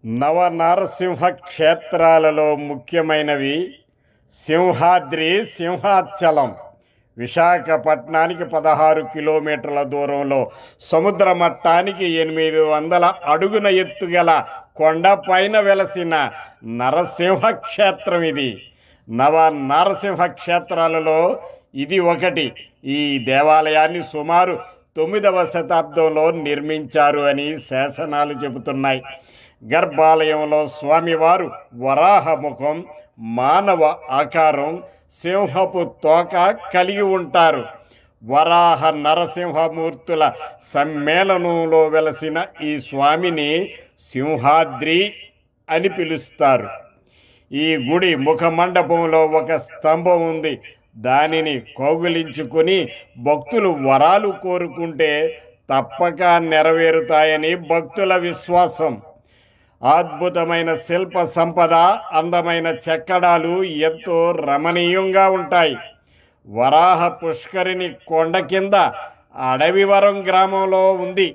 నవనారసింహ క్షేత్రాలలో ముఖ్యమైనవి సింహాద్రి, సింహాచలం. విశాఖపట్నానికి 16 కిలోమీటర్ల దూరంలో సముద్ర మట్టానికి 800 అడుగున ఎత్తుగల కొండపైన వెలసిన నరసింహ క్షేత్రం ఇది. నవ నరసింహ క్షేత్రాలలో ఇది ఒకటి. ఈ దేవాలయాన్ని సుమారు 9వ శతాబ్దంలో నిర్మించారు అని శాసనాలు చెబుతున్నాయి. గర్భాలయంలో స్వామివారు వరాహముఖం, మానవ ఆకారం, సింహపు తోక కలిగి ఉంటారు. వరాహ నరసింహమూర్తుల సమ్మేళనంలో వెలసిన ఈ స్వామిని సింహాద్రి అని పిలుస్తారు. ఈ గుడి ముఖమండపంలో ఒక స్తంభం ఉంది. దానిని కౌగిలించుకొని భక్తులు వరాలు కోరుకుంటే తప్పక నెరవేరుతాయని భక్తుల విశ్వాసం. అద్భుతమైన శిల్ప సంపద, అందమైన చెక్కడాలు ఎంతో రమణీయంగా ఉంటాయి. వరాహ పుష్కరిణి కొండ కింద అడవివరం గ్రామంలో ఉంది.